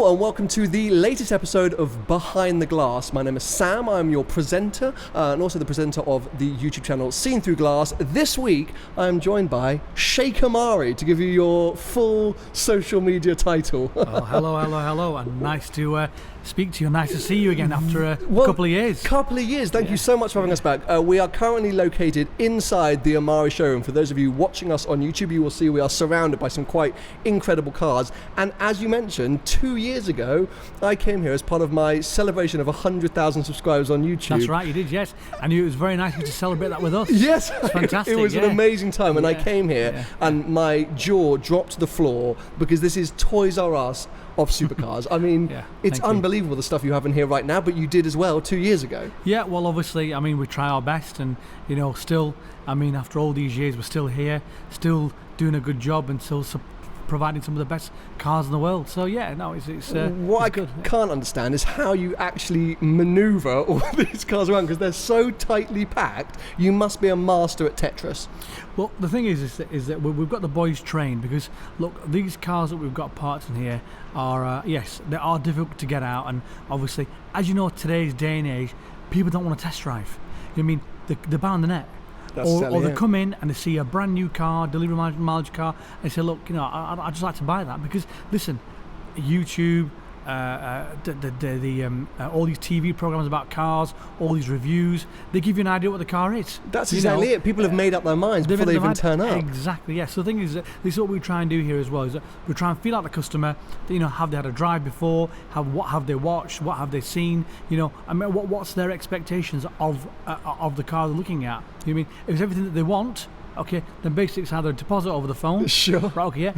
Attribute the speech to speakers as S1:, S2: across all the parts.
S1: Hello and welcome to the latest episode of Behind the Glass. My name is Sam, I'm your presenter and also the presenter of the YouTube channel Seen Through Glass. This week I am joined by Sheikh Amari to give you your full social media title.
S2: Oh, hello, and nice to speak to you. Nice to see you again after a couple of years.
S1: Thank you so much for having us back. We are currently located inside the Amari showroom. For those of you watching us on YouTube, you will see we are surrounded by some quite incredible cars. And as you mentioned, 2 years ago, I came here as part of my celebration of 100,000 subscribers on YouTube.
S2: That's right, you did, yes. And it was very nice of you to celebrate that with us.
S1: Yes,
S2: it's fantastic.
S1: It was an amazing time. And I came here and my jaw dropped to the floor because this is Toys R Us of supercars. I mean, it's unbelievable the stuff you have in here right now, but you did as well 2 years ago.
S2: Yeah, well, obviously, I mean, we try our best and, you know, still, I mean, after all these years, we're still here, still doing a good job and still providing some of the best cars in the world. So yeah, no, it's
S1: what I
S2: good.
S1: Can't understand is how you actually maneuver all these cars around because they're so tightly packed. You must be a master at Tetris.
S2: Well, the thing is that we've got the boys trained because look, these cars that we've got parts in here are yes, they are difficult to get out, and obviously, as you know, today's day and age, people don't want to test drive. You know what I mean, they're bound the net. Or they come in and they see a brand new car, delivery mileage car, and they say, look, you know, I'd just like to buy that because, listen, YouTube, all these TV programs about cars, all these reviews, they give you an idea what the car is.
S1: That's exactly it. People have made up their minds before they even turn up.
S2: Exactly, yes. So the thing is, this is what we try and do here as well, is that we try and feel out the customer, that, you know, have they had a drive before, what have they watched, what have they seen, you know, I mean, what's their expectations of the car they're looking at. You know what I mean? If it's everything that they want, okay, then basically it's either a deposit over the phone.
S1: Sure.
S2: Right, okay, yeah.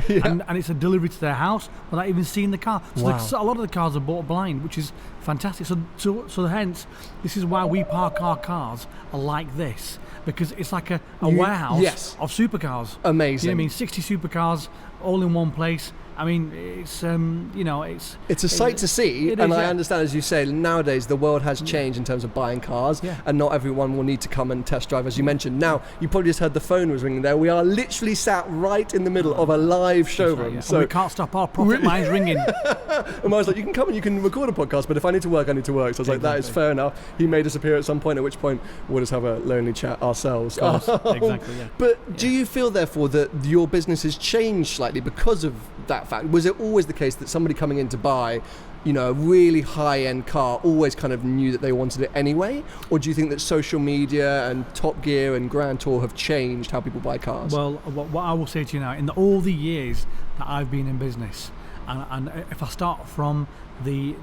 S2: And it's a delivery to their house without even seeing the car. So a lot of the cars are bought blind, which is fantastic. So hence, this is why we park our cars like this, because it's like a warehouse of supercars.
S1: Amazing.
S2: You know what I mean? 60 supercars all in one place. I mean, it's you know, it's
S1: a sight to see, and I understand, as you say, nowadays the world has changed in terms of buying cars, and not everyone will need to come and test drive, as you mentioned. Now, you probably just heard the phone was ringing there. We are literally sat right in the middle of a live showroom,
S2: right, so we can't stop our profit lines ringing.
S1: And I was like, you can come and you can record a podcast, but if I need to work, I need to work. So I was like, that is fair enough. He made us appear at some point, at which point we'll just have a lonely chat ourselves.
S2: Exactly, yeah.
S1: But do you feel, therefore, that your business has changed slightly because of that fact? Was it always the case that somebody coming in to buy, you know, a really high-end car always kind of knew that they wanted it anyway? Or do you think that social media and Top Gear and Grand Tour have changed how people buy cars? Well,
S2: what I will say to you now, in all the years that I've been in business, and if I start from the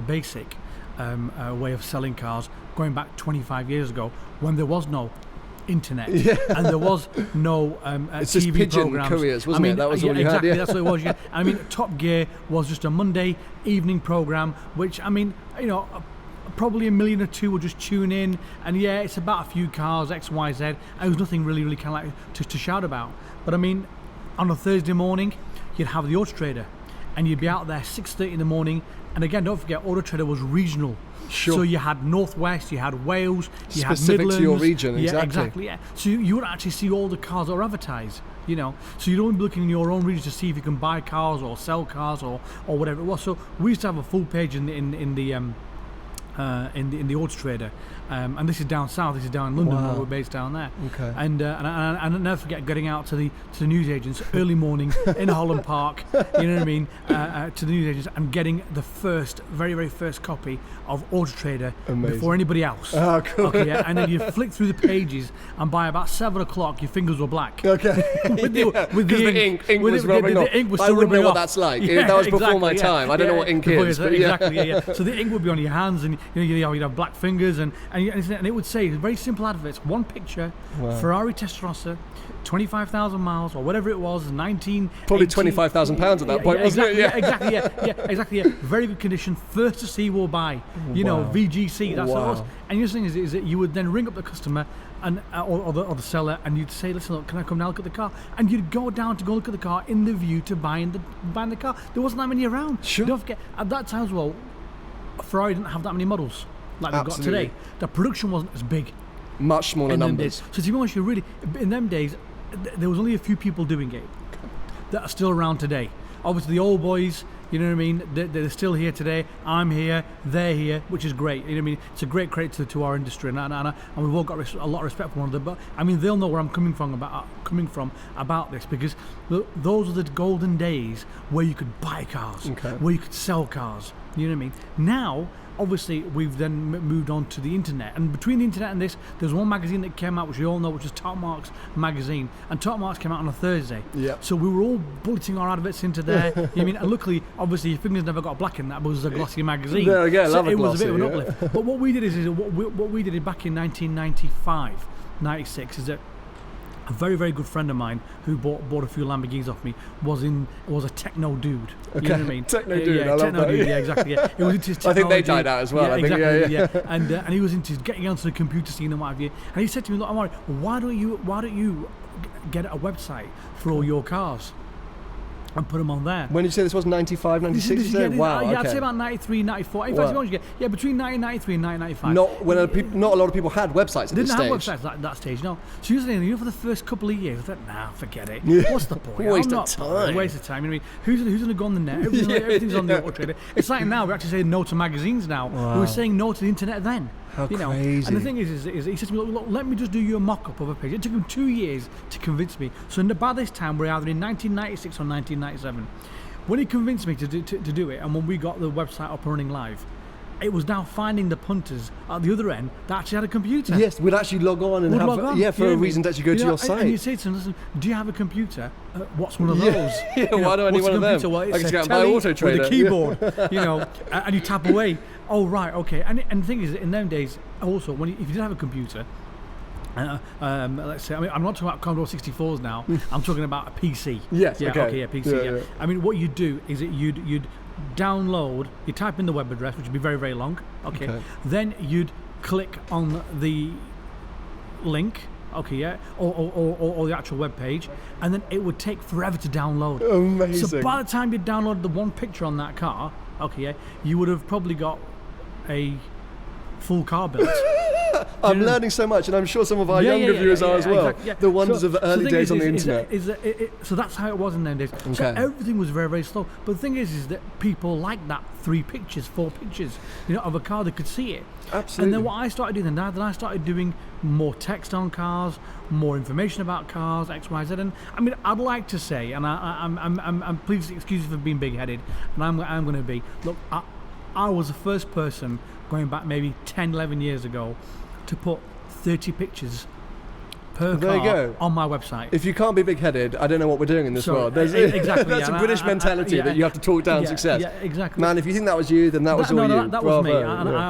S2: basic way of selling cars, going back 25 years ago, when there was no internet and there was no
S1: it's
S2: TV
S1: just pigeon
S2: programs.
S1: Couriers, wasn't it? That was all you
S2: exactly,
S1: had.
S2: That's what it was. Yeah. I mean, Top Gear was just a Monday evening program, which, I mean, you know, probably 1 million or 2 would just tune in, and it's about a few cars, X, Y, Z, and there was nothing really kind of like to shout about. But I mean, on a Thursday morning, you'd have the Auto Trader, and you'd be out there 6:30 in the morning. And again, don't forget, Auto Trader was regional.
S1: Sure.
S2: So you had Northwest, you had Wales, you had Midlands.
S1: Specific to your region,
S2: Yeah, exactly, yeah. So you would actually see all the cars that are advertised, you know. So you'd only be looking in your own region to see if you can buy cars or sell cars or whatever it was. So we used to have a full page in the Auto Trader, and this is down south. This is down in London, where we're based down there.
S1: Okay.
S2: And I'll never forget getting out to the newsagents early morning in Holland Park. You know what I mean? To the newsagents and getting the very, very first copy of Auto Trader before anybody else.
S1: Oh, cool.
S2: Okay, yeah. And then you flick through the pages, and by about 7 o'clock, your fingers were black.
S1: Okay.
S2: with the
S1: ink was rubbing off.
S2: The ink was
S1: I
S2: still
S1: wouldn't
S2: rubbing
S1: know
S2: off.
S1: what that's like. That was before my time. I don't know what ink is. But
S2: exactly. Yeah. So the ink would be on your hands, and you'd have black fingers, and it would say very simple adverts. One picture, Ferrari Testarossa, 25,000 miles or whatever it was, 19.
S1: Probably £25,000 at that point, wasn't it?
S2: Exactly. Very good condition. First to see will buy. You know, VGC. That's what it was. And the thing is that you would then ring up the customer and or the seller, and you'd say, "Listen, look, can I come now look at the car?" And you'd go down to go look at the car in the view to buying the car. There wasn't that many around.
S1: Sure.
S2: Don't forget, at that time as well, Ferrari didn't have that many models like we've got today. The production wasn't as big.
S1: Much smaller numbers.
S2: So to be honest, in them days, there was only a few people doing it that are still around today. obviously the old boys, you know what I mean, they're still here today. I'm here, they're here, which is great. You know what I mean? It's a great credit to our industry, and we've all got a lot of respect for one another. But I mean, they'll know where I'm coming from about this, because those are the golden days where you could buy cars, where you could sell cars. You know what I mean? Now, obviously, we've then moved on to the internet, and between the internet and this, there's one magazine that came out, which you all know, which is Top Marks magazine, and Top Marks came out on a Thursday.
S1: Yep.
S2: So we were all bulleting our adverts into there. You know what I mean? And luckily, obviously, your fingers never got black in that, but it was a glossy magazine.
S1: There we go,
S2: so
S1: love a
S2: it
S1: glossy,
S2: was a bit of an uplift. But what we did is what we did back in 1995, 96, is that a very, very good friend of mine who bought a few Lamborghinis off me was a techno dude. You know what I mean?
S1: Techno dude, I love
S2: techno
S1: that.
S2: Dude, yeah, exactly. Yeah. It was into his
S1: I think they
S2: technology.
S1: died out as well. I think,
S2: exactly,
S1: yeah.
S2: And he was into getting onto the computer scene and what have you. And he said to me, "Look, Amari, why don't you get a website for all your cars and put them on there?"
S1: When did you say this was 95, 96? You said? Wow,
S2: yeah,
S1: okay.
S2: I'd say about 93, 94. In fact, between 1993 and 1995.
S1: Not a lot of people had websites at this
S2: Didn't
S1: stage.
S2: have websites at that stage, no. So for the first couple of years, I thought, nah, forget it.
S1: Yeah.
S2: What's the point?
S1: Waste of time.
S2: Waste of time. You know what I mean? Who's going to go on the net? Everything's on the Auto Trader. It's like now, we're actually saying no to magazines now.
S1: Wow.
S2: We were saying no to the internet then.
S1: How
S2: you know?
S1: crazy.
S2: And the thing is he says to me, look, let me just do you a mock-up of a page. It took him 2 years to convince me. So by this time, we're either in 1996 or 1997. When he convinced me to do it, and when we got the website up and running live, it was now finding the punters at the other end that actually had a computer.
S1: Yes, we'd actually log on and for a reason to actually go to your site.
S2: And you say to them, listen, do you have a computer? What's one of those?
S1: Why do I need one of them?
S2: Well,
S1: I
S2: it's
S1: can
S2: a
S1: go and buy
S2: telly
S1: Auto Trader.
S2: with a keyboard, and you tap away. Oh, right, okay. And the thing is, in them days, also, if you did have a computer, let's say, I mean, I'm not talking about Commodore 64s now. I'm talking about a PC.
S1: Yes.
S2: Yeah.
S1: Okay.
S2: Okay. Yeah. PC. Yeah. I mean, what you do is that you'd download. You type in the web address, which would be very, very long. Okay. Then you'd click on the link. Okay. Yeah. Or the actual web page, and then it would take forever to download.
S1: Amazing.
S2: So by the time you downloaded the one picture on that car, okay, yeah, you would have probably got a full car built.
S1: I'm learning so much, and I'm sure some of our younger viewers are as well.
S2: Exactly,
S1: the wonders of the early days on the internet.
S2: So that's how it was in those days.
S1: Okay.
S2: So everything was very, very slow. But the thing is that people like that 3 pictures, 4 pictures, of a car that could see it.
S1: Absolutely.
S2: And then what I started doing then I started doing more text on cars, more information about cars, X, Y, Z. And I mean, I'd like to say, and I'm please excuse me for being big-headed, and I'm going to be. Look, I was the first person going back maybe 10, 11 years ago to put 30 pictures per car on my website.
S1: If you can't be big-headed, I don't know what we're doing in this world.
S2: Exactly.
S1: That's a British mentality that you have to talk down success.
S2: Yeah, exactly.
S1: Man, if you think that was you, then that was all you.
S2: That was me, and I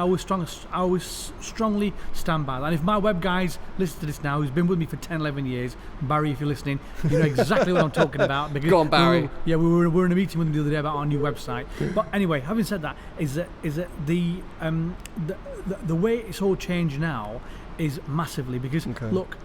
S2: always strongly stand by that. And if my web guys listen to this now, who's been with me for 10, 11 years, Barry, if you're listening, you know exactly what I'm talking about. Because
S1: go on, Barry.
S2: We were in a meeting with him the other day about our new website. But anyway, having said that, is that the way it's all changed now is massively because look,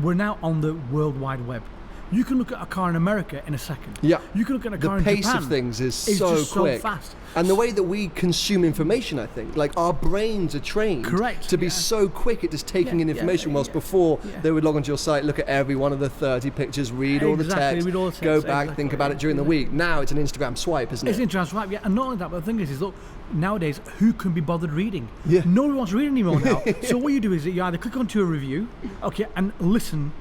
S2: we're now on the World Wide Web. You can look at a car in America in a second.
S1: Yeah.
S2: You can look at a car in
S1: Japan.
S2: Japan.
S1: The pace of things is so
S2: just
S1: quick.
S2: so fast.
S1: And the way that we consume information, I think, like our brains are trained to be so quick at just taking in information, whilst before they would log onto your site, look at every one of the 30 pictures, read all the text, go back, think about it during the week. Now it's an Instagram swipe, isn't it?
S2: It's an Instagram swipe, yeah. And not only that, but the thing is look, nowadays, who can be bothered reading?
S1: Yeah.
S2: No one wants to read anymore now. So what you do is that you either click onto a review, and listen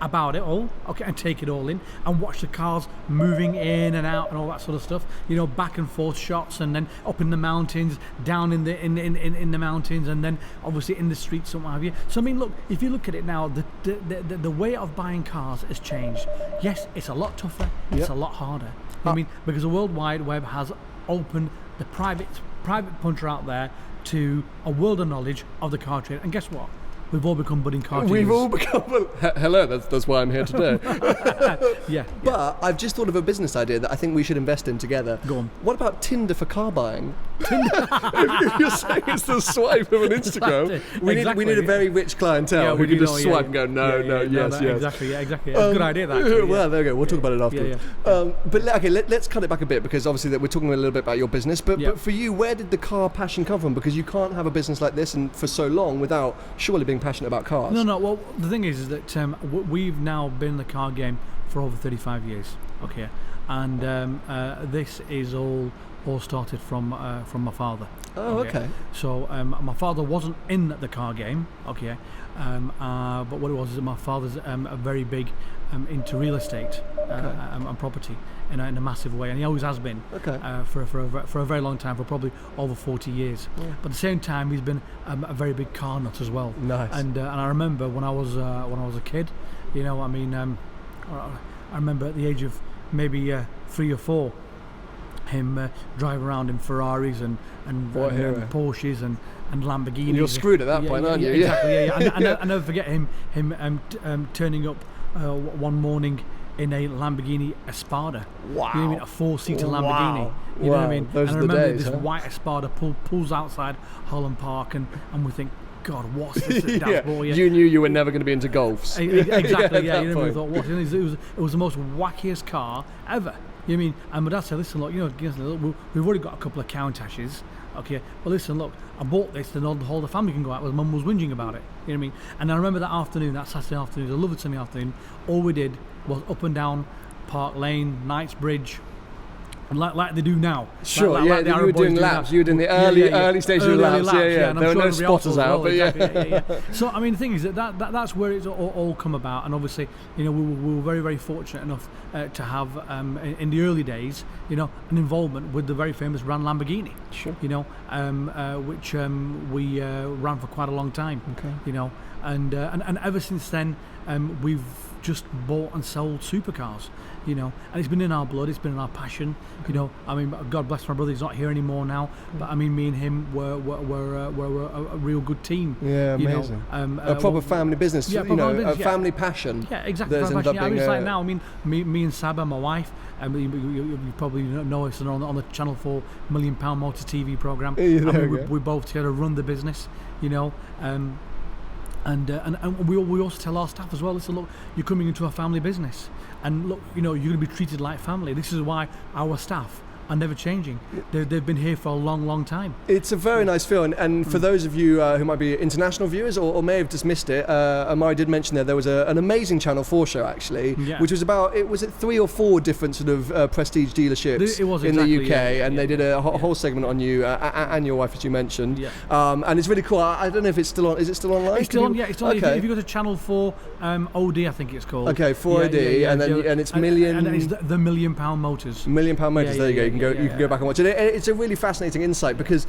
S2: about it all, and take it all in and watch the cars moving in and out and all that sort of stuff, back and forth shots, and then up in the mountains, down in the mountains, and then obviously in the streets and what have you. So I mean, look, if you look at it now, the way of buying cars has changed. Yes, it's a lot tougher, it's a lot harder. I mean, because the World Wide Web has opened the private punter out there to a world of knowledge of the car trade, and guess what? We've all become budding car
S1: We've all become. Hello, that's why I'm here today. But I've just thought of a business idea that I think we should invest in together.
S2: Go on.
S1: What about Tinder for car buying? if you're saying it's the swipe of an Instagram, we need a very rich clientele who can just swipe and go, yes.
S2: Exactly. Good idea, that. Actually,
S1: well, there we go. We'll talk about it afterwards. But okay, let's cut it back a bit, because obviously we're talking a little bit about your business. But for you, where did the car passion come from? Because you can't have a business like this and for so long without surely being passionate about cars.
S2: No. Well, the thing is that we've now been in the car game for over 35 years. Okay, and this is all started from my father.
S1: Oh, okay.
S2: So my father wasn't in the car game. Okay, but what it was is that my father's a very big into real estate and property in a massive way, and he always has been.
S1: Okay.
S2: For a very long time, for probably over 40 years.
S1: Yeah.
S2: But at the same time, he's been a very big car nut as well.
S1: Nice.
S2: And I remember when I was a kid, you know, I mean, I remember at the age of maybe 3 or 4, him driving around in Ferraris and Porsches and Lamborghinis.
S1: And you're screwed at that point, aren't you?
S2: Exactly. Yeah. I never forget him turning up one morning in a Lamborghini Espada.
S1: Wow.
S2: You know what I mean? A 4-seater Lamborghini.
S1: Wow.
S2: You know what I mean?
S1: Those
S2: and
S1: are
S2: I remember
S1: the days,
S2: this
S1: huh?
S2: white Espada pulls outside Holland Park, and we think, God, what's this that Dad's bought you?
S1: You knew you were never going to be into golfs.
S2: Exactly.
S1: Yeah,
S2: You know, we thought, what? It was the most wackiest car ever. You know what I mean? And my dad said, listen, look, you know, we've already got a couple of Countach's. Okay, well, listen, look, I bought this, and the whole family can go out. Well, Mum was whinging about it. You know what I mean? And I remember that afternoon, that Saturday afternoon, a lovely sunny afternoon. All we did was up and down Park Lane, Knightsbridge, and like they do now.
S1: Sure,
S2: like
S1: you were doing laps. You were doing the early stages of laps. Yeah.
S2: And
S1: There were
S2: I'm
S1: no
S2: sure everybody else
S1: spotters
S2: will as
S1: out,
S2: well,
S1: but
S2: exactly, yeah. So I mean, the thing is that's where it's all come about, and obviously, you know, we were very, very fortunate enough to have in the early days, you know, an involvement with the very famous brand Lamborghini.
S1: Sure.
S2: You know, which we ran for quite a long time.
S1: Okay.
S2: You know, and ever since then, we've just bought and sold supercars. You know, and it's been in our blood, it's been in our passion. You know, I mean, God bless my brother, he's not here anymore now. But I mean, me and him were a real good team.
S1: Yeah, amazing.
S2: You know,
S1: a proper family business.
S2: Yeah,
S1: you know,
S2: business,
S1: a family passion.
S2: Yeah, exactly.
S1: That ends up being
S2: it's like now. I mean, me and Saba, my wife, and you probably know us on the Channel 4 £1 Million Motor TV program. We both together run the business. You know. And we also tell our staff as well, listen, look, you're coming into a family business, and look, you know, you're going to be treated like family. This is why our staff are never changing. They've been here for a long, long time. It's
S1: a very nice feel, and for those of you who might be international viewers or may have just missed it, Amari did mention there was an amazing Channel 4 show actually, which was about, was it 3 or 4 different sort of prestige dealerships in the UK, and they did a whole segment on you and your wife, as you mentioned, and it's really cool. I don't know if it's still on. Is it still online?
S2: It's still on. Yeah, it's still on. Okay. If you go to Channel 4 OD, I think it's called.
S1: Okay, 4OD, and it's million.
S2: And it's the £1 Million Motors.
S1: £1 Million Motors. There you go. You can go back and watch it. It's a really fascinating insight, because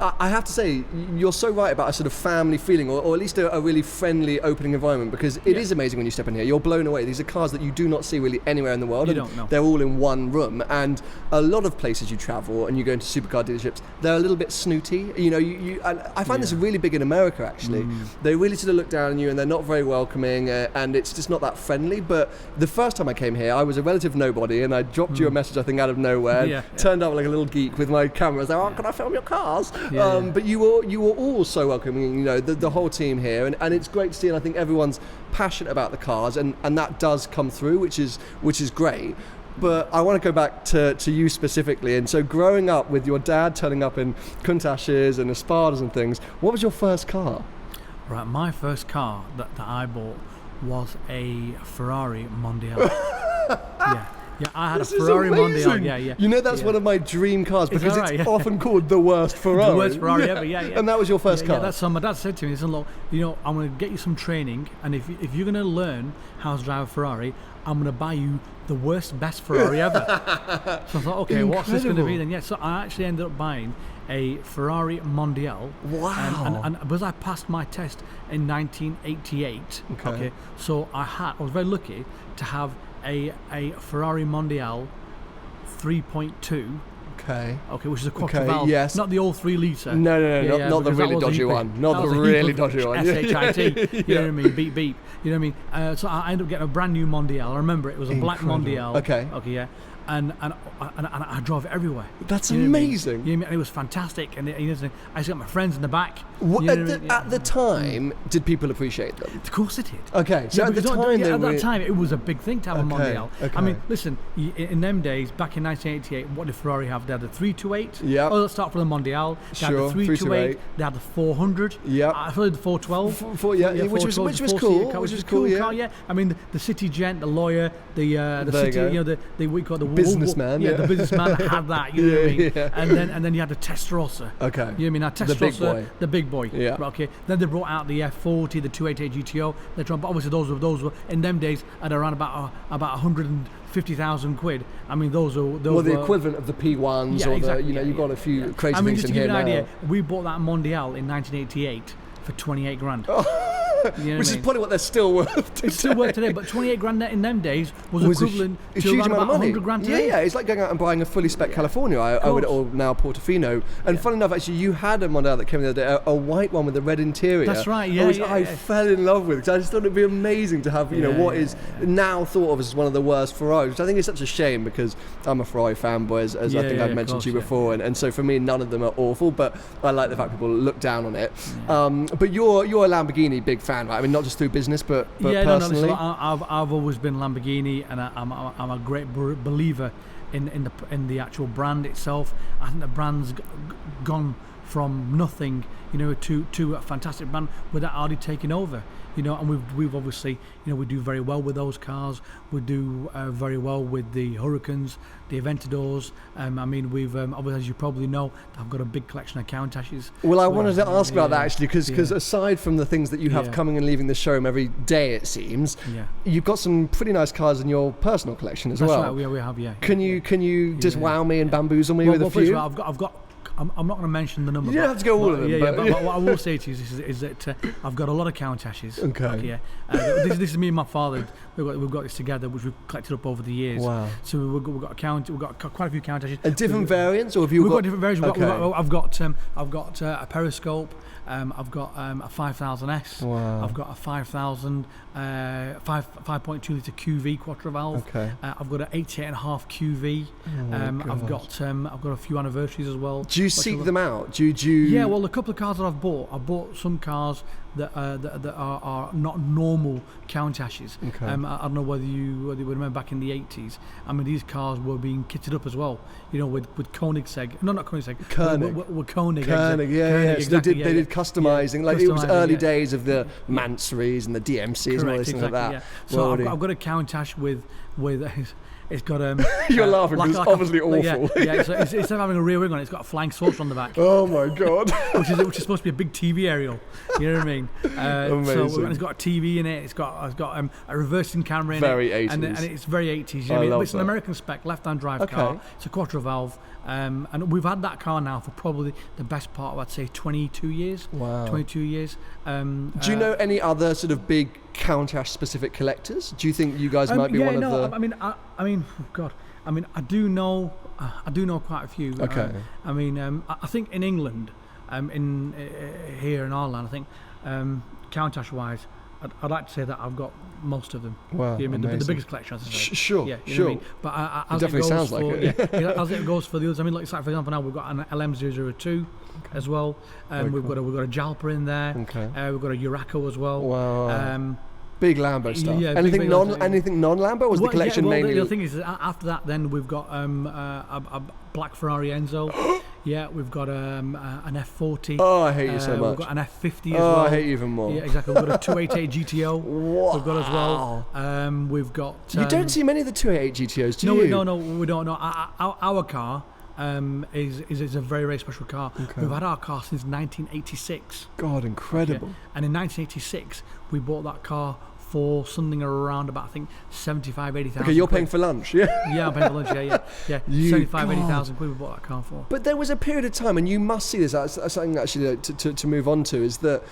S1: I have to say, you're so right about a sort of family feeling, or at least a really friendly, opening environment, because it is amazing when you step in here. You're blown away. These are cars that you do not see really anywhere in the world.
S2: You don't know.
S1: They're all in one room, and a lot of places you travel and you go into supercar dealerships, they're a little bit snooty. You know, and I find this really big in America, actually. They really sort of look down on you, and they're not very welcoming, and it's just not that friendly. But the first time I came here, I was a relative nobody, and I dropped you a message, I think, out of nowhere, turned up like a little geek with my camera. I was like, oh, can I film your cars? But you were all so welcoming, you know, the whole team here, and it's great to see, and I think everyone's passionate about the cars, and that does come through, which is great. But I want to go back to you specifically, and so growing up with your dad turning up in Countach's and Espadas and things, what was your first car?
S2: Right, my first car that I bought was a Ferrari Mondial. Yeah, I had a Ferrari Mondial. Yeah.
S1: You know, that's one of my dream cars, because it's often called the worst Ferrari.
S2: The worst Ferrari ever, yeah.
S1: And that was your first car?
S2: Yeah, that's what my dad said to me. He said, look, you know, I'm going to get you some training, and if you're going to learn how to drive a Ferrari, I'm going to buy you the best Ferrari ever. So I thought, okay, what's this going to be then? Yeah, so I actually ended up buying a Ferrari Mondial.
S1: Wow.
S2: And because I passed my test in 1988, okay, so I was very lucky to have a Ferrari Mondial 3.2. Okay, which is a quattro valve.
S1: Yes.
S2: Not the old 3 litre.
S1: No, not the really dodgy one. Not the really dodgy one.
S2: SHIT. You know what I mean? Beep beep. You know what I mean? So I ended up getting a brand new Mondial. I remember it was a black Mondial.
S1: Okay,
S2: yeah. and I drove it everywhere.
S1: That's
S2: You know what I mean?
S1: amazing.
S2: You know what I mean? And it was fantastic, and I used to get my friends in the back.
S1: What,
S2: You know what I mean?
S1: at the time, did people appreciate them?
S2: Of course it did.
S1: Okay, so at the
S2: because
S1: time,
S2: at that time it was a big thing to have a Mondial.
S1: okay.
S2: I mean, listen, in them days, back in 1988, what did Ferrari have? They had the 328.
S1: Yeah.
S2: Oh, let's start from the Mondial. They
S1: Sure,
S2: had the 328.
S1: 328.
S2: They had the 400.
S1: Yeah.
S2: I thought the 412.
S1: Which was
S2: 412,
S1: cool.
S2: Car,
S1: Which
S2: was
S1: was
S2: a
S1: cool.
S2: car, yeah. I mean, the city gent, the lawyer, the
S1: There
S2: city,
S1: you go.
S2: the what you call the
S1: Businessman, yeah.
S2: the businessman had that. You know what I mean?
S1: Yeah.
S2: And then you had the Testarossa.
S1: Okay.
S2: You know what I mean? Now,
S1: The big
S2: Testarossa,
S1: boy.
S2: the big boy.
S1: Yeah.
S2: Right, okay. Then they brought out the F40, the 288 GTO. Later on, but obviously those were in them days at around about 150,000 quid. I mean, those
S1: Well,
S2: were
S1: the equivalent of the P1s,
S2: Yeah,
S1: or
S2: exactly,
S1: you've got a few crazy
S2: I mean,
S1: things
S2: just
S1: in
S2: to give
S1: here
S2: you an
S1: now.
S2: idea, we bought that Mondial in 1988 for 28 grand. You know
S1: Which
S2: what I
S1: is
S2: mean?
S1: probably what they're still worth.
S2: It's still worth today, but 28 grand in them days was
S1: a
S2: equivalent
S1: a
S2: to
S1: huge
S2: around
S1: amount
S2: about
S1: of money.
S2: 100 grand today.
S1: Yeah, it's like going out and buying a fully spec California, I would, or now Portofino. And funny enough, actually, you had a Mondeo that came in the other day, a white one with a red interior.
S2: That's right, yeah,
S1: Which
S2: yeah,
S1: I
S2: yeah.
S1: fell in love with, because I just thought it'd be amazing to have, what is now thought of as one of the worst Ferraris, which I think is such a shame, because I'm a Ferrari fanboy, as I think I've mentioned to you before, and so for me, none of them are awful, but I like the fact people look down on it. But you're a Lamborghini big fan, right? I mean, not just through business, but personally.
S2: listen, I've always been Lamborghini, and I'm a great believer in the actual brand itself. I think the brand's gone from nothing, to a fantastic brand without Audi taking over. And we've obviously, we do very well with those cars. We do very well with the Hurricanes, the Aventadors. I mean, we've obviously, as you probably know, I've got a big collection of Countach's.
S1: Well, I wanted to ask about that actually, because aside from the things that you have coming and leaving the showroom every day, it seems, you've got some pretty nice cars in your personal collection as well.
S2: That's right, we have, yeah.
S1: Can you just wow me and bamboozle me with a few?
S2: Well, I've got. I'm not going to mention the number.
S1: You don't have to go all of them.
S2: But what I will say to you is that I've got a lot of Countach's.
S1: Okay.
S2: This is me and my father. We've got this together, which we've collected up over the years.
S1: Wow.
S2: So we've got quite a few Countach's.
S1: And different variants, or have you
S2: we've
S1: got?
S2: got different variants.
S1: Okay.
S2: I've got a Periscope. I've got a 5000S.
S1: Wow.
S2: I've got a 5000 5.2 litre QV quattro valve.
S1: Okay.
S2: I've got an 88.5 QV. I've got a few anniversaries as well.
S1: Do you seek them out? Do you?
S2: Yeah. Well, a couple of cars that I've bought some cars that are not normal Countach's.
S1: Okay.
S2: I don't know whether you remember back in the 80s. I mean, these cars were being kitted up as well. With Koenigsegg. No, not Koenigsegg.
S1: Koenig.
S2: With Koenig.
S1: Koenig, yeah. So
S2: Exactly,
S1: they did customizing.
S2: Yeah.
S1: Like it was early
S2: yeah.
S1: days of the Mansories and the DMCs and all this things like that.
S2: Yeah. So I've got a Countach with it's got
S1: You're laughing because it's obviously awful.
S2: Yeah. So instead of having a rear wing on it, it's got a flying saucer on the back.
S1: Oh my god.
S2: which is supposed to be a big TV aerial. You know what I mean?
S1: Amazing.
S2: So it's got a TV in it. It's got a reversing camera in
S1: Very
S2: it.
S1: 80s.
S2: And it's very 80s. You know
S1: I
S2: what I mean?
S1: love
S2: It's an
S1: that.
S2: American spec, left-hand drive car. It's a quattro valve. And we've had that car now for probably the best part of, I'd say, 22 years.
S1: Wow.
S2: 22 years.
S1: Do you know any other sort of big Countach specific collectors? Do you think you guys might be one of the?
S2: I mean, I do know quite a few.
S1: Okay.
S2: I think in England, here in Ireland, I think Countach wise, I'd like to say that I've got most of them.
S1: Wow,
S2: you know what I mean?
S1: amazing.
S2: The biggest collection, as I say.
S1: Sure,
S2: yeah, you
S1: sure.
S2: know what I mean? But as
S1: definitely
S2: it goes
S1: sounds like
S2: for,
S1: it.
S2: as it goes for the others, I mean, like for example, now we've got an LM002 as well. We've got a Jalpa in there.
S1: Okay.
S2: We've got a Uraco as well.
S1: Wow. Big Lambo stuff.
S2: Yeah,
S1: anything
S2: big
S1: non-Lambo? Or was the collection mainly?
S2: The thing is, after that, then we've got a black Ferrari Enzo. Yeah, we've got an F40.
S1: Oh, I hate you so much.
S2: We've got an F50 as well.
S1: I hate you even more.
S2: Yeah, exactly. We've got a 288 GTO.
S1: Wow.
S2: We've got as well. We've got.
S1: You don't see many of the 288 GTOs, do you?
S2: No, we don't. No, our car is a very, very special car.
S1: Okay.
S2: We've had our car since 1986.
S1: God, incredible.
S2: Okay. And in 1986, we bought that car for something around about, I think, 80,000.
S1: Okay, you're paying for lunch, yeah?
S2: Yeah, I'm paying for lunch, yeah. 80,000 quid we bought that car for.
S1: But there was a period of time, and you must see this, that's something actually to move on to, is that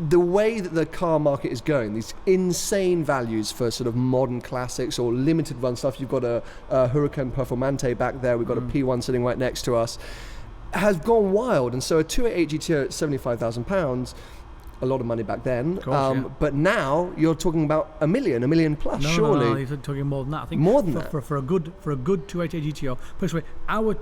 S1: the way that the car market is going, these insane values for sort of modern classics or limited run stuff. You've got a Huracan Performante back there, we've got a P1 sitting right next to us, has gone wild. And so a 288 GTO at £75,000, a lot of money back then.
S2: Of course, yeah.
S1: But now you're talking about $1 million plus, surely.
S2: No, you're talking more than that. I think
S1: more than that.
S2: For a good 288 GTO. Put it this way, our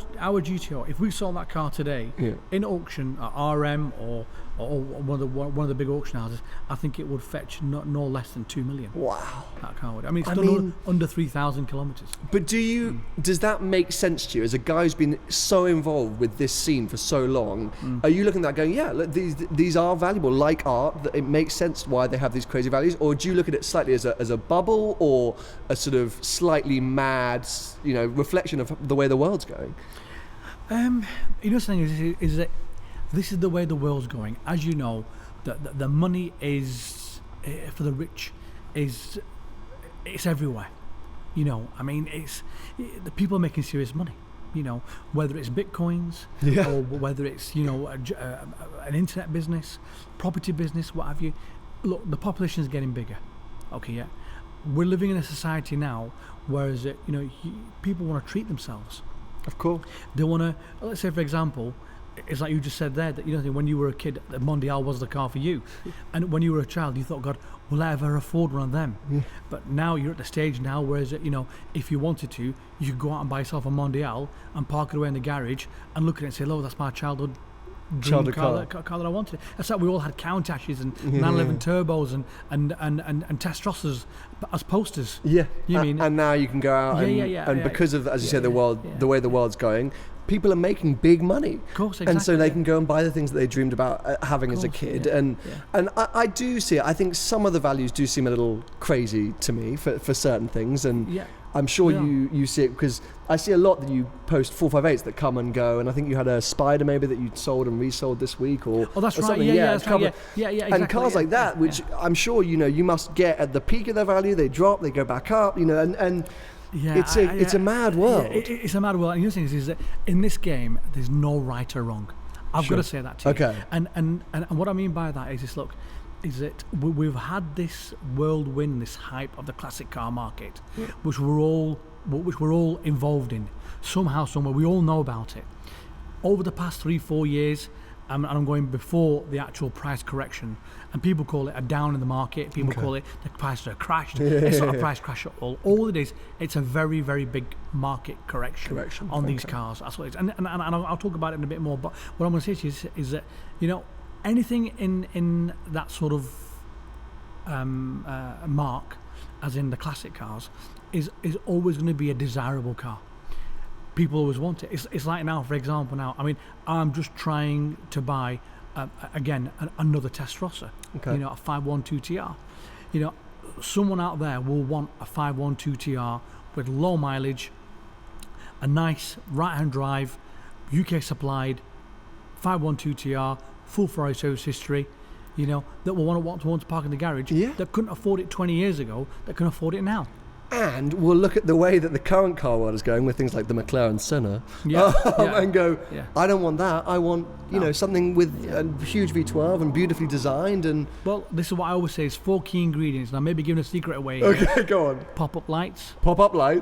S2: GTO, if we sold that car today in auction at RM or one of the big auction houses, I think it would fetch no less than 2 million.
S1: Wow.
S2: That car would. I mean, it's done under 3,000 kilometres.
S1: But does that make sense to you as a guy who's been so involved with this scene for so long? Are you looking at that going, yeah, look, these are valuable, like art, that it makes sense why they have these crazy values? Or do you look at it slightly as a bubble or a sort of slightly mad, reflection of the way the world's going?
S2: Something is that this is the way the world's going. As you know, the money is for the rich it's everywhere. I mean, the people are making serious money. Whether it's bitcoins or whether it's an internet business, property business, what have you. Look, the population is getting bigger. Okay, yeah. We're living in a society now where people want to treat themselves.
S1: Of course.
S2: They want to. Let's say, for example, it's like you just said there that when you were a kid, the Mondial was the car for you, and when you were a child, you thought, God, will I ever afford one of them? Yeah. But now you're at the stage now, whereas if you wanted to, you could go out and buy yourself a Mondial and park it away in the garage and look at it and say, "Oh, that's my childhood dream car that I wanted." That's like we all had Countachs and 911 turbos and Testrosas as posters.
S1: Yeah,
S2: you mean?
S1: And now you can go out and because of, as you say, the way the world's going, people are making big money.
S2: Of course, exactly.
S1: And so they can go and buy the things that they dreamed about having as a kid.
S2: Yeah.
S1: And I do see it. I think some of the values do seem a little crazy to me for certain things. And I'm sure you see it because I see a lot that you post 458s that come and go. And I think you had a Spider maybe that you sold and resold this week or
S2: that's
S1: or
S2: right.
S1: something.
S2: That's right. Yeah, exactly.
S1: And cars like that, which I'm sure you must get at the peak of their value. They drop, they go back up. And it's a mad world.
S2: It's a mad world. And the other thing is that in this game, there's no right or wrong. I've got to say that to you.
S1: Okay.
S2: And what I mean by that is this. Look, is that we've had this whirlwind, this hype of the classic car market, which we're all involved in somehow, somewhere. We all know about it. Over the past 3-4 years, and I'm going before the actual price correction, and people call it a down in the market. People call it the prices have crashed. It's not a price crash at all. All it is, it's a very, very big market correction on these cars. That's what it is. And I'll talk about it in a bit more. But what I'm going to say to you is that anything in that sort of mark, as in the classic cars, is always going to be a desirable car. People always want it. It's like now, for example, I'm just trying to buy again another Testarossa, a 512 TR. Someone out there will want a 512 TR with low mileage, a nice right-hand drive, UK supplied 512 TR, full for service history. That will want to park in the garage. That couldn't afford it 20 years ago. That can afford it now.
S1: And we'll look at the way that the current car world is going with things like the McLaren Senna and go, I don't want that. I want, something with a huge V12 and beautifully designed. And
S2: well, this is what I always say is 4 key ingredients. And I may be giving a secret away.
S1: Okay, go on.
S2: Pop-up lights.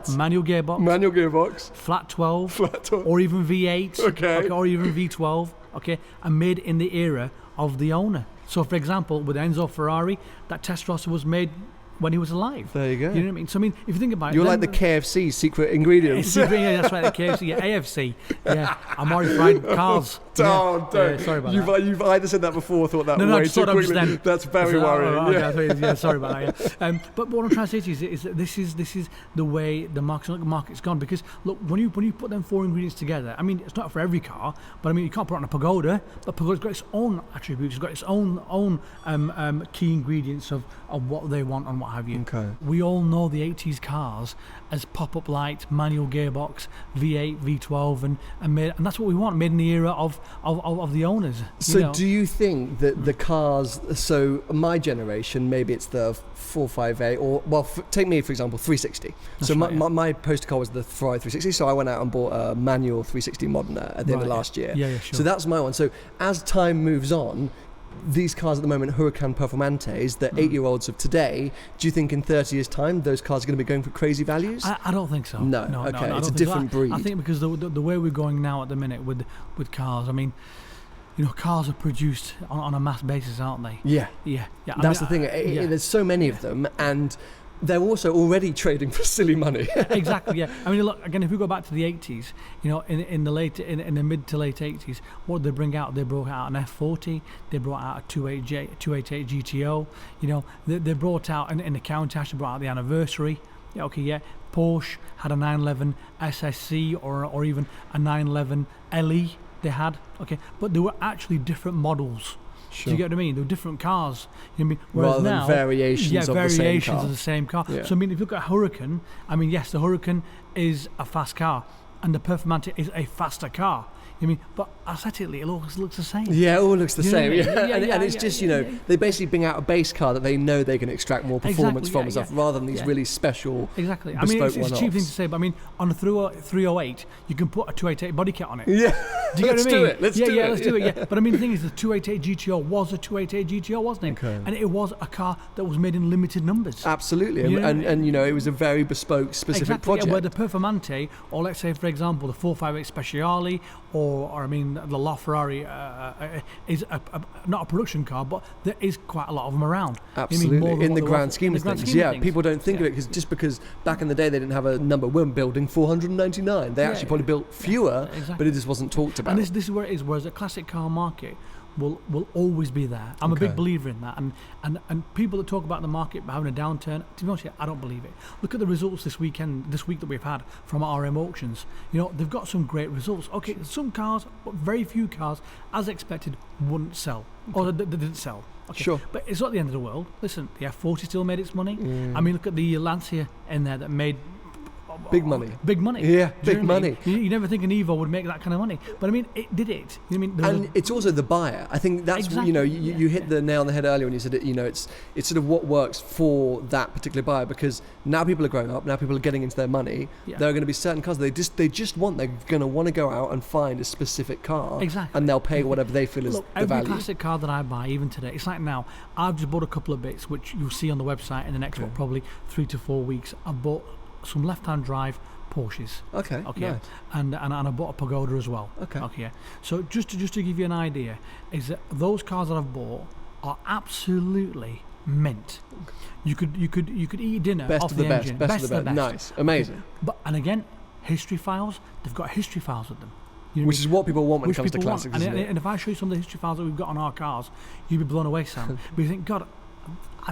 S1: Manual gearbox.
S2: Flat 12. Or even V8.
S1: Okay.
S2: Or even V12. Okay. And made in the era of the owner. So, for example, with Enzo Ferrari, that Testarossa was made when he was alive.
S1: There you go.
S2: You know what I mean? So, if you think about it...
S1: You're like the KFC secret ingredients.
S2: That's right, the KFC. AFC. Yeah. Amari fried cars.
S1: Don't.
S2: Sorry about that.
S1: You've either said that before or thought that way too quickly. That's very worrying.
S2: Sorry about that. But what I'm trying to say to you is that this is the way the market's gone. Because, look, when you put them 4 ingredients together, it's not for every car, but you can't put it on a Pagoda. But Pagoda's got its own attributes. It's got its own key ingredients of what they want and what have you.
S1: Okay.
S2: We all know the 80s cars as pop-up lights, manual gearbox, V8, V12, and that's what we want, made in the era of the owners.
S1: So do you think that the cars, so my generation, maybe it's the 458, or take me for example, 360.
S2: That's
S1: so
S2: right,
S1: my poster car was the Ferrari 360, so I went out and bought a manual 360 Modena at the end of last year.
S2: Yeah, sure.
S1: So that's my one. So as time moves on, these cars at the moment, Huracan Performantes, the 8-year-olds of today, do you think in 30 years' time those cars are going to be going for crazy values?
S2: I don't think so.
S1: No, okay, it's a different breed.
S2: I think because the way we're going now at the minute with cars, cars are produced on a mass basis, aren't they?
S1: Yeah.
S2: Yeah.
S1: That's the thing. There's so many of them, and they're also already trading for silly money.
S2: Exactly. Yeah. I mean, look again. If we go back to the 80s, in the mid to late 80s, what did they bring out? They brought out an F40. They brought out a 288 GTO. They brought out in the Countach. They brought out the Anniversary. Yeah. Okay. Yeah. Porsche had a 911 SSC or even a 911 LE. They had. Okay. But they were actually different models.
S1: Sure.
S2: Do you get what I mean? They were different cars. You know what I mean? Whereas
S1: rather than
S2: now,
S1: variations of
S2: the same car.
S1: Yeah.
S2: So I mean, if you look at a Huracan, I mean, yes, the Huracan is a fast car, and the Performante is a faster car. I mean, but aesthetically, it looks the same.
S1: Yeah, it all looks the same.
S2: You know what I mean?
S1: And it's just, they basically bring out a base car that they know they can extract more performance from and stuff, rather than these really special
S2: Exactly. I
S1: bespoke
S2: mean, it's a
S1: one-offs.
S2: cheap thing to say, but I mean, on a 308, you can put a 288 body kit on it.
S1: Yeah.
S2: Do you get what I mean?
S1: Let's do it.
S2: Let's do it. Yeah. But I mean, the thing is, the 288 GTO was a 288 GTO, wasn't it?
S1: Okay.
S2: And it was a car that was made in limited numbers.
S1: Absolutely.
S2: And
S1: It was a very bespoke, specific project.
S2: Yeah, where the Performante, or let's say, for example, the 458 Speciale, or I mean, the LaFerrari is not a production car, but there is quite a lot of them around.
S1: Absolutely. In the grand scheme of things. People don't think of it because back in the day they didn't have a number. We're building 499. They actually probably built fewer, but it just wasn't talked about.
S2: And this is where it is. Whereas the classic car market will always be there. I'm a big believer in that. And people that talk about the market having a downturn, to be honest, I don't believe it. Look at the results this week that we've had from RM auctions. They've got some great results. Okay, some cars, but very few cars, as expected, wouldn't sell. Or they didn't sell. Okay.
S1: Sure.
S2: But it's not the end of the world. Listen, the F40 still made its money. I mean, look at the Lancia in there that made
S1: big money.
S2: Big money.
S1: Yeah, big money.
S2: You never think an Evo would make that kind of money. But I mean, it did it.
S1: And it's also the buyer. I think that's, you hit the nail on the head earlier when you said it, it's sort of what works for that particular buyer, because now people are growing up, now people are getting into their money. Yeah. There are going to be certain cars they're going to want to go out and find a specific car.
S2: Exactly.
S1: And they'll pay whatever they feel is the
S2: every
S1: value.
S2: classic car that I buy, even today, it's like now, I've just bought a couple of bits, which you'll see on the website in the next probably 3 to 4 weeks. I bought some left-hand drive Porsches.
S1: Okay.
S2: Nice. And I bought a Pagoda as well.
S1: Okay.
S2: Yeah. So just to give you an idea, is that those cars that I've bought are absolutely mint. Okay. You could eat dinner
S1: best
S2: off
S1: of
S2: the
S1: the
S2: engine.
S1: Best of the best. Nice. Amazing.
S2: Okay. And again, history files. They've got history files with them.
S1: Which is what people want when it comes to classics.
S2: And if I show you some of the history files that we've got on our cars, you'd be blown away, Sam. But you think, God,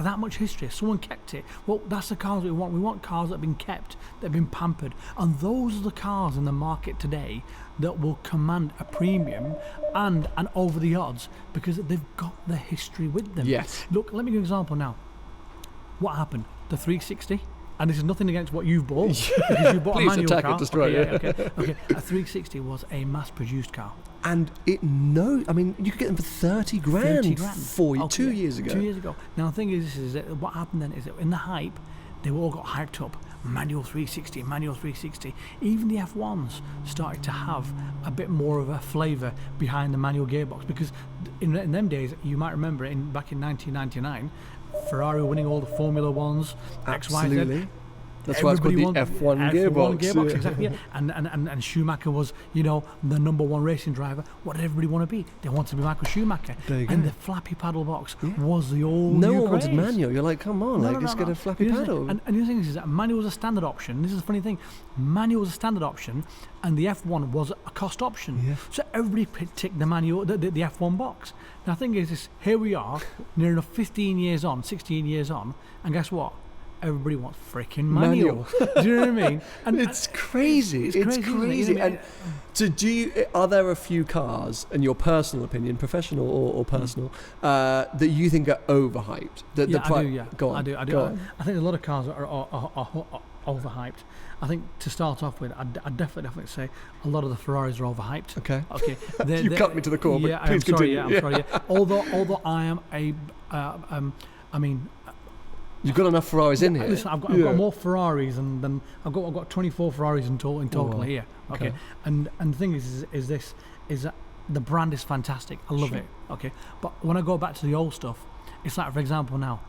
S2: that much history, someone kept it. Well, that's the cars we want. We want cars that have been kept, that have been pampered. And those are the cars in the market today that will command a premium and over the odds, because they've got the history with them.
S1: Yes.
S2: Look, let me give you an example now. What happened? The 360, and this is nothing against what you've bought, because you bought a manual car. Okay. A 360 was a mass-produced car.
S1: And you could get them for 30 grand. 2 years ago.
S2: 2 years ago. Now the thing is that what happened then is that in the hype, they all got hyped up. Manual 360. Even the F1s started to have a bit more of a flavour behind the manual gearbox, because in them days, you might remember back in 1999, Ferrari winning all the Formula Ones,
S1: Absolutely.
S2: XYZ.
S1: That's why it's called the F1 gearbox.
S2: Yeah. Exactly. Yeah. And Schumacher was, the number one racing driver. What did everybody want to be? They wanted to be Michael Schumacher.
S1: There you
S2: and
S1: go.
S2: the flappy paddle box was the old.
S1: No one wanted manual. You're like, come on, just get a flappy paddle.
S2: And the thing is that manual was a standard option. This is the funny thing. Manual was a standard option, and the F1 was a cost option.
S1: Yeah.
S2: So everybody ticked the manual, the F1 box. Now the thing is, here we are, near enough 16 years on, and guess what? Everybody wants freaking manual. Do you know what I mean? And
S1: it's crazy. It's crazy. And so, are there a few cars, in your personal opinion, professional or personal, that you think are overhyped?
S2: I do.
S1: Go on.
S2: I do.
S1: Go on.
S2: I think a lot of cars are overhyped. I think to start off with, I'd definitely say a lot of the Ferraris are overhyped.
S1: Okay.
S2: You
S1: cut me to the core, but please continue.
S2: I'm sorry. Although I am
S1: you've got enough Ferraris in here.
S2: Listen, I've got more Ferraris than I've got 24 Ferraris in total here. Okay. And the thing is that the brand is fantastic. I love it. Okay. But when I go back to the old stuff, it's like, for example, now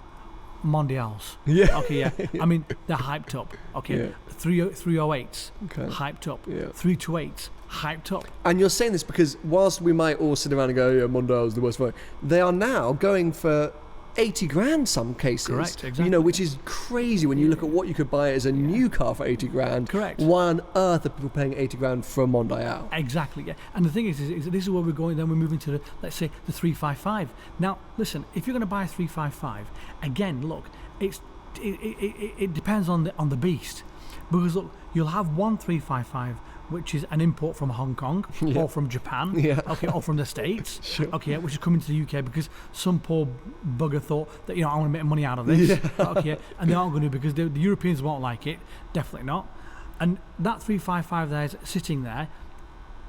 S2: Mondials.
S1: Yeah.
S2: Okay. Yeah. I mean, they're hyped up. Okay.
S1: Yeah.
S2: 308s.
S1: Okay.
S2: Hyped up.
S1: Yeah.
S2: 328s. hyped up.
S1: And you're saying this because whilst we might all sit around and go, yeah, Mondale's the worst, they are now going for 80 grand some cases.
S2: Correct, exactly.
S1: You know, which is crazy when you look at what you could buy as a new car for 80 grand.
S2: Correct.
S1: Why on earth are people paying 80 grand for a Mondale?
S2: Exactly, yeah. And the thing is this is where we're going, then we're moving to, let's say, the 355. Now, listen, if you're going to buy a 355, again, look, it depends on the beast. Because, look, you'll have one 355 which is an import from Hong Kong or from Japan, okay, or from the States, okay, which is coming to the UK because some poor bugger thought that, you know, I want to make money out of this, okay, and they aren't going to because the Europeans won't like it, definitely not. And that 355 there is sitting there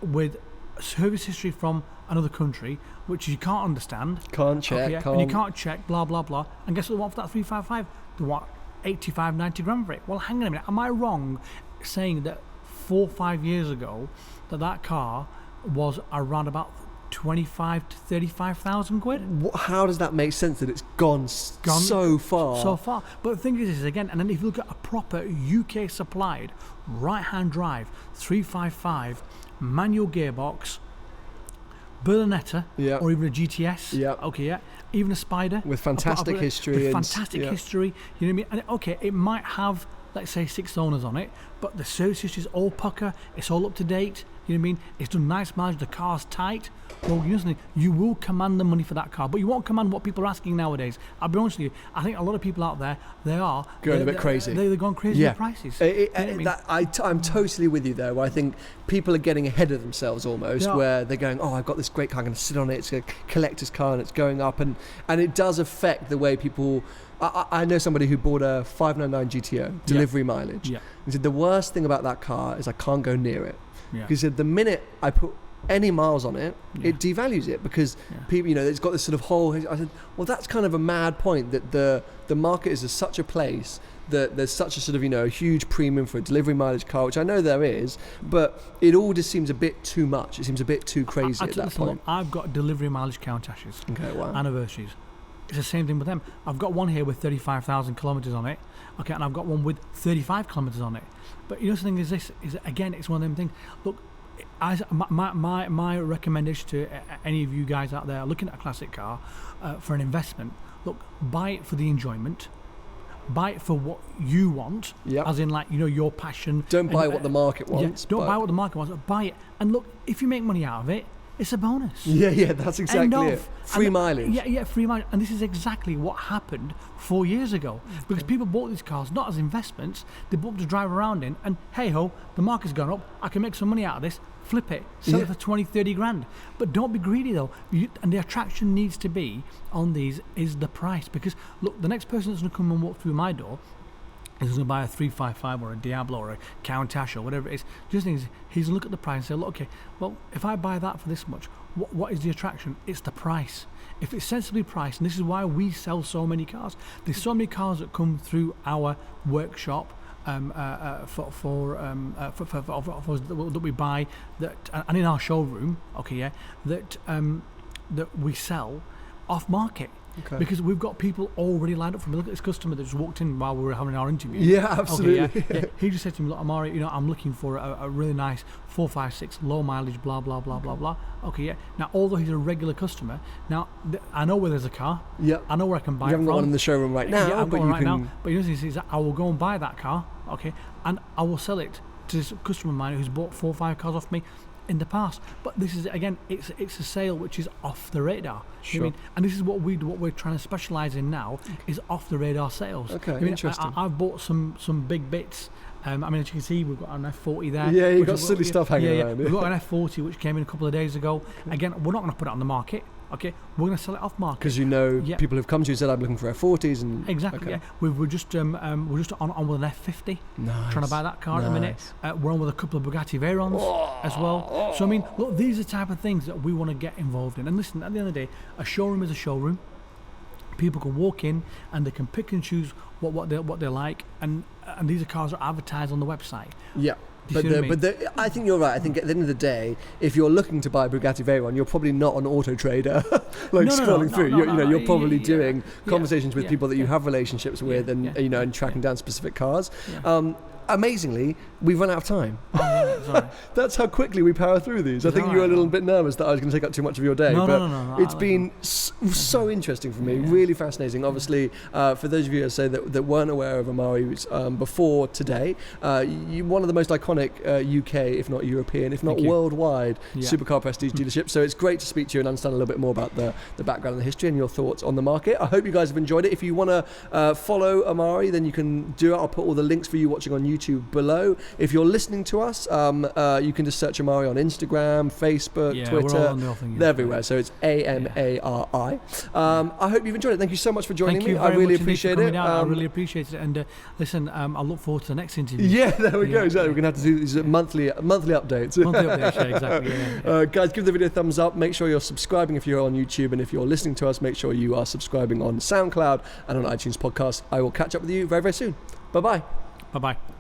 S2: with service history from another country, which you can't understand,
S1: can't check,
S2: and you can't check, blah blah blah. And guess what they want for that 355? They want 85, 90 grand for it. Well, hang on a minute, am I wrong saying that 4 or 5 years ago that car was around about 25 to 35,000 quid?
S1: How does that make sense that it's gone so far?
S2: So far. But the thing is again, and then if you look at a proper UK supplied right-hand drive 355 manual gearbox, Berlinetta, or even a GTS, even a Spider
S1: with fantastic history,
S2: you know what I mean? And it might have, let's say, 6 owners on it, but the service history is all pucker, it's all up to date, you know what I mean? It's done nice mileage, the car's tight. Well, you will command the money for that car, but you won't command what people are asking nowadays. I'll be honest with you, I think a lot of people out there, they're
S1: a bit crazy.
S2: They're going crazy with prices.
S1: I'm totally with you there, where I think people are getting ahead of themselves almost, where they're going, oh, I've got this great car, I'm going to sit on it, it's a collector's car and it's going up, and it does affect the way people... I know somebody who bought a 599 GTO, delivery mileage. He said, the worst thing about that car is I can't go near it. He said, the minute I put any miles on it, it devalues it because people, you know, it's got this sort of whole... I said, well, that's kind of a mad point, that the market is such a place that there's such a sort of, you know, a huge premium for a delivery mileage car, which I know there is, but it all just seems a bit too much. It seems a bit too crazy at that point.
S2: I've got delivery mileage Countach's, anniversaries. It's the same thing with them. I've got one here with 35,000 kilometres on it, okay, and I've got one with 35 kilometres on it. But you know, the thing is this, is again, it's one of them things. Look, as my recommendation to any of you guys out there looking at a classic car for an investment, look, buy it for the enjoyment. Buy it for what you want, as in, like, you know, your passion.
S1: Don't buy what the market wants.
S2: Don't buy what the market wants, but buy it. And look, if you make money out of it, it's a bonus.
S1: Yeah, that's exactly it. Free mileage.
S2: Yeah, free mileage. And this is exactly what happened 4 years ago. Because people bought these cars not as investments, they bought them to drive around in, and hey ho, the market's gone up, I can make some money out of this, flip it, sell it for 20, 30 grand. But don't be greedy though. And the attraction needs to be on these is the price. Because look, the next person that's going to come and walk through my door is going to buy a 355 or a Diablo or a Countach or whatever it is. Just things, he's going to look at the price and say, look, okay, well, if I buy that for this much, what is the attraction? It's the price. If it's sensibly priced, and this is why we sell so many cars. There's so many cars that come through our workshop that we buy, that and in our showroom, that we sell off market. Okay. Because we've got people already lined up for me. Look at this customer that just walked in while we were having our interview.
S1: Yeah, absolutely.
S2: He just said to me, look, Amari, you know, I'm looking for a really nice 456 low mileage, blah blah blah blah blah. Now, although he's a regular customer, now I know where there's a car. Yeah. I know where I can buy it from.
S1: You haven't got one in the showroom right now.
S2: Yeah, I've got one right now. But you know, he says, I will go and buy that car, and I will sell it to this customer of mine who's bought 4 or 5 cars off me in the past. But this is, again, it's a sale which is off the radar.
S1: Sure.
S2: You know what I mean? And this is what we're trying to specialise in now, is off the radar sales.
S1: Okay, interesting.
S2: I've bought some big bits. I mean, as you can see, we've got an F40 there.
S1: Yeah, you've got silly stuff hanging around.
S2: We've got an F40 which came in a couple of days ago. Again, we're not going to put it on the market. Okay, we're going to sell it off market
S1: because people have come to you and said, I'm looking for F40s, and
S2: exactly. Yeah, we're just on with an F50.
S1: Nice.
S2: Trying to buy that car in a minute. We're on with a couple of Bugatti Veyrons as well. So I mean, look, these are the type of things that we want to get involved in. And listen, at the end of the day, a showroom is a showroom. People can walk in and they can pick and choose what they like, and these are cars that are advertised on the website.
S1: Yeah. But I think you're right. I think at the end of the day, if you're looking to buy a Bugatti Veyron, you're probably not on Auto Trader, scrolling through. You're probably doing conversations with people that you have relationships with, and and tracking down specific cars.
S2: Yeah.
S1: Amazingly, we've run out of time.
S2: It's all right.
S1: That's how quickly we power through these. I think
S2: all
S1: you were a
S2: right,
S1: little
S2: man.
S1: bit nervous that I was going to take up too much of your day.
S2: No,
S1: but
S2: no.
S1: It's been so interesting for me, really fascinating. Obviously, for those of you, I say that weren't aware of Amari before today, one of the most iconic UK, if not European, if not
S2: Thank you.
S1: worldwide,
S2: Yeah.
S1: supercar prestige dealership. So it's great to speak to you and understand a little bit more about the background and the history and your thoughts on the market. I hope you guys have enjoyed it. If you want to follow Amari, then you can do it. I'll put all the links for you watching on YouTube below. If you're listening to us, you can just search Amari on Instagram, Facebook, Twitter.
S2: We're all on the whole thing,
S1: They're everywhere. So it's AMARI. I hope you've enjoyed it. Thank you so much for joining
S2: Thank
S1: me.
S2: you
S1: I
S2: very
S1: really
S2: much indeed for
S1: appreciate
S2: coming
S1: it.
S2: out. I really appreciate it. And listen, I look forward to the next interview.
S1: Yeah, there we go.
S2: Yeah.
S1: Exactly. We're going to have to do these monthly updates.
S2: Monthly updates, yeah, exactly. Yeah.
S1: Guys, give the video a thumbs up. Make sure you're subscribing if you're on YouTube, and if you're listening to us, make sure you are subscribing on SoundCloud and on iTunes Podcast. I will catch up with you very, very soon. Bye-bye.
S2: Bye-bye.